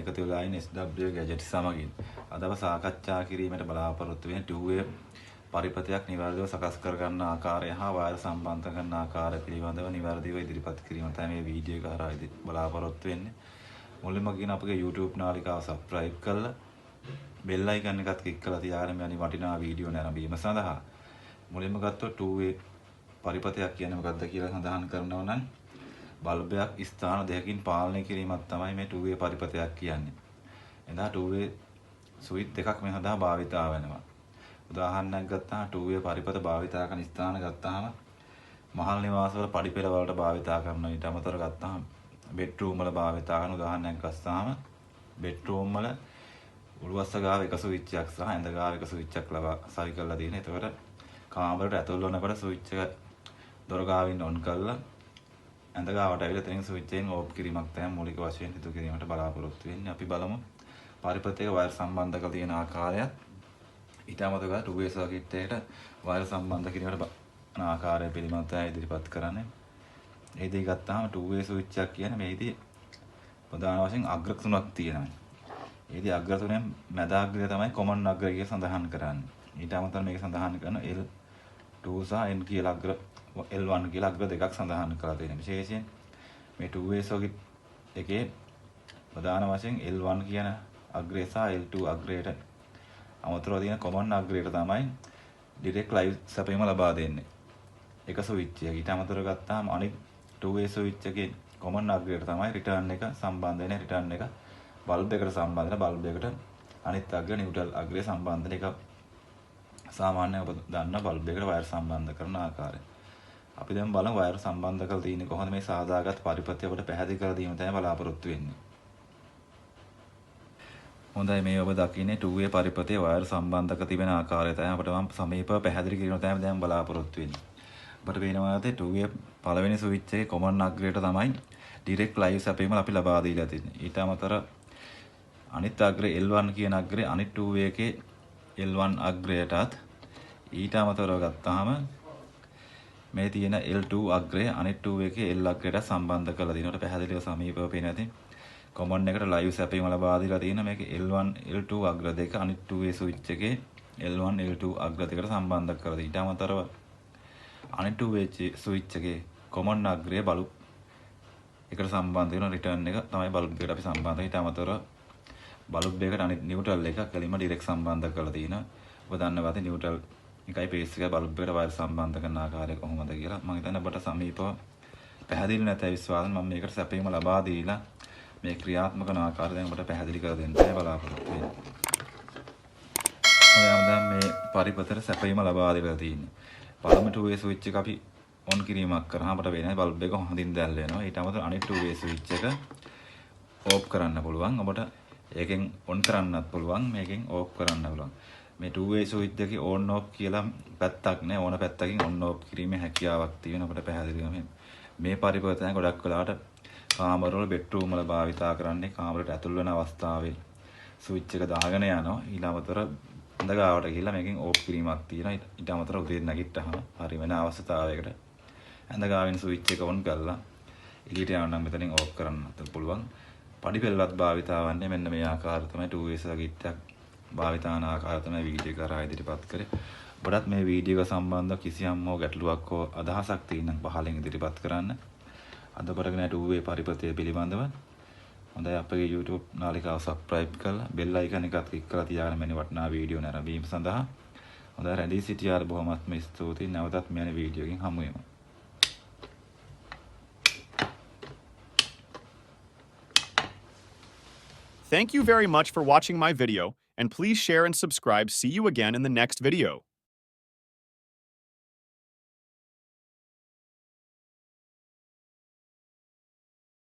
එකතු වෙලා ඉන්න SW Gadgets සමගින් අද අප සාකච්ඡා කිරීමට බලාපොරොත්තු වෙන 2way පරිපථයක් නිවැරදිව සකස් කර ගන්න ආකාරය හා වයර් සම්බන්ධ කරන ආකාරය පිළිබඳව නිවැරදිව ඉදිරිපත් කිරීම තමයි මේ වීඩියෝ එක හරහා බලාපොරොත්තු වෙන්නේ. මුලින්ම කියන අපගේ YouTube නාලිකාව subscribe කරලා bell icon එකත් ක්ලික් කරලා තියාගෙන මේ වටිනා වීඩියෝ නැරඹීම සඳහා මුලින්ම ගත්තොත් 2way පරිපථයක් කියන්නේ මොකක්ද කියලා සඳහන් කරනවා නම් බල්බයක් ස්ථාන දෙකකින් පාලනය කිරීමක් තමයි මේ 2way පරිපථයක් කියන්නේ. එදා 2way ස්විච් දෙකක් මේ සඳහා භාවිතා වෙනවා. උදාහරණයක් ගත්තාම 2way පරිපථ භාවිතා කරන ස්ථාන ගත්තාම මහල් නිවාසවල පඩිපෙළ වලට භාවිතා කරනවා. ඊට අමතරව ගත්තාම බෙඩ්රූම් වල භාවිතා කරන උදාහරණයක් ගත්තාම බෙඩ්රූම් වල උළුවස්ස ගාව එක ස්විච් එකක් සහ ඇඳ ගාව එක ස්විච් එකක් ලබා සවි කරලා තියෙනවා. එතකොට කාමරයට ඇතුල් වෙනකොට ස්විච් එක දොර ගාවින් ඔන් කරලා ඇඳ ගාවට ඇවිල්ලා තෙන් ස්විච් එකෙන් ඕෆ් කිරීමක් තමයි මූලික වශයෙන් සිදු කිරීමට බලාපොරොත්තු වෙන්නේ. අපි බලමු පරිපථයක වයර් සම්බන්ධ කරලා තියෙන ආකාරය. ඊට අමතරව 2way සර්කිට් එකට වයර් සම්බන්ධ කිරීමට බලන ආකාරය පිළිබඳව තමයි ඉදිරිපත් කරන්නේ. මේ දෙක ගත්තාම 2way ස්විච් එකක් කියන්නේ මේදී ප්‍රධාන වශයෙන් අග්‍ර තුනක් තියෙනවා. මේදී අග්‍ර තුනෙන් මැද අග්‍රය තමයි කොමන් අග්‍රය කියලා සඳහන් කරන්නේ. ඊට අමතරව මේක සඳහන් කරන L2 සහ N කියලා අග්‍ර L1 කියලා අග්‍ර දෙකක් සඳහන් කරලා තියෙනවා. විශේෂයෙන් මේ 2way සර්කිට් එකේ ප්‍රධාන වශයෙන් L1 කියන අග්‍රය සහ L2 අග්‍රයට අමතරව තියෙන කොමන් අග්‍රයට තමයි ඩිරෙක්ට් ලයිව් සැපයීම ලබා දෙන්නේ. එක ස්විච් එක. ඊට අමතරව ගත්තාම අනිත් 2way ස්විච් එකේ කොමන් අග්‍රයට තමයි රිටර්න් එක සම්බන්ධ වෙන රිටර්න් එක බල්බ් එකට සම්බන්ධ වෙන බල්බ් එකට අනිත් අග්‍ර නියුට්‍රල් අග්‍රය සම්බන්ධ වෙන එක සාමාන්‍යයෙන් ඔබ දන්න බල්බ් එකට වයර් සම්බන්ධ කරන ආකාරය. අපි දැන් බලමු වයර් සම්බන්ධ කරලා තියෙන්නේ කොහොමද මේ සාදාගත් පරිපථය අපිට පැහැදිලි කරලා දීම තමයි බලාපොරොත්තු වෙන්නේ. හොඳයි මේ ඔබ දකින්නේ 2way පරිපථයේ වයර් සම්බන්ධක තිබෙන ආකාරය තමයි අපිට මම සමීපව පැහැදිලි කිරීම තමයි දැන් බලාපොරොත්තු වෙන්නේ. අපිට පේනවා 2way පළවෙනි ස්විච් එකේ කොමන් අග්‍රයට තමයි ඩිරෙක්ට් ලයිව් සැපයීම අපි ලබා දීලා තියෙන්නේ. ඊට අමතරව අනිත් අග්‍රය L1 කියන අග්‍රය අනිත් 2way එකේ L1 අග්‍රයටත් ඊට අමතරව ගත්තාම මේ තියෙන L2 අග්‍රය අනිත් 2way එකේ L අග්‍රයට සම්බන්ධ කරලා දිනවට පැහැදිලිව සමීපව පේන ඇති කොමන් එකට ලයිව් සැපයීම ලබා දීලා තියෙන මේක L1 L2 අග්‍ර දෙක අනිත් 2way ස්විච් එකේ L1 L2 අග්‍ර දෙකට සම්බන්ධ කරලා ඊට අමතරව අනිත් 2way ස්විච් එකේ කොමන් අග්‍රය බල්බ් එකට සම්බන්ධ වෙන රිටර්න් එක තමයි බල්බ් එකට අපි සම්බන්ධ. ඊට අමතරව බල්බ් එකට අනිත් නියුට්‍රල් එක කෙලින්ම ඩිරෙක්ට් සම්බන්ධ කරලා තියෙනවා. ඔබ දන්නවා ඇති නියුට්‍රල් එකයි පේස් එක බල්බ් එකට වයර් සම්බන්ධ කරන ආකාරය කොහොමද කියලා. මම හිතන්නේ ඔබට සමීපව පැහැදිලි නැතයි විශ්වාසයෙන් මම මේකට සැපයීම ලබා දීලා මේ ක්‍රියාත්මක කරන ආකාරය දැන් ඔබට පැහැදිලි කර දෙන්න බලාපොරොත්තු වෙන්නේ. ඔයාම දැන් මේ පරිපථයට සැපයීම ලබා දීලා තියෙන්නේ. පළමු 2way ස්විච් එක අපි ඔන් කිරීමක් කරාම අපට වෙන්නේ බල්බ් එක හොඳින් දැල් වෙනවා. ඊට අමතරව අනිත් 2way ස්විච් එක ඕෆ් කරන්න පුළුවන්. ඔබට ඒකෙන් ඔන් කරන්නත් පුළුවන්. මේකෙන් ඕෆ් කරන්න පුළුවන්. මේ 2way ස්විච් එකේ on off කියලා පැත්තක් නෑ. ඕන පැත්තකින් on off කිරීමේ හැකියාවක් තියෙන අපිට පැහැදිලිවම මේ පරිපථය ගොඩක් වෙලාවට කාමරවල බෙඩ්රූම් වල භාවිතා කරන්නේ කාමරයට ඇතුල් වෙන අවස්ථාවේ ස්විච් එක දාගෙන යනවා. ඊට අමතරව ඇඳ ගාවට ගිහිල්ලා මේකෙන් ඕෆ් කිරීමක් තියෙනවා. ඊට අමතරව උදේ නැගිට්ටහම හරි වෙන අවස්ථාවයකට ඇඳ ගාවින් ස්විච් එක ඔන් කරලා එළියට යනවා නම් මෙතනින් ඕෆ් කරන්නත් පුළුවන්. පඩිපෙළවත් භාවිතා වන්නේ මෙන්න මේ ආකාරය තමයි 2way සර්කිට් එකක් භාවිතාන ආකාරය තමයි වීඩියෝ එක කරා ඉදිරිපත් කරේ. ඔබටත් මේ වීඩියෝ එක සම්බන්ධව කිසියම් හෝ ගැටලුවක් හෝ අදහසක් තියෙනම් පහලින් ඉදිරිපත් කරන්න. අද කරගෙන 2way පරිපථය පිළිබඳව හොඳයි අපගේ YouTube නාලිකාව subscribe කරලා bell icon එකත් ක්ලික් කරලා තියාගෙන මෙන්න වටිනා වීඩියෝ නැරඹීම සඳහා හොඳයි රැඳී සිටියාට බොහොමත්ම ස්තුතියි. නැවතත් මෙවැනි වීඩියෝ එකකින් හමු වෙමු. Thank you very much for watching my video, and please share and subscribe. See you again in the next video.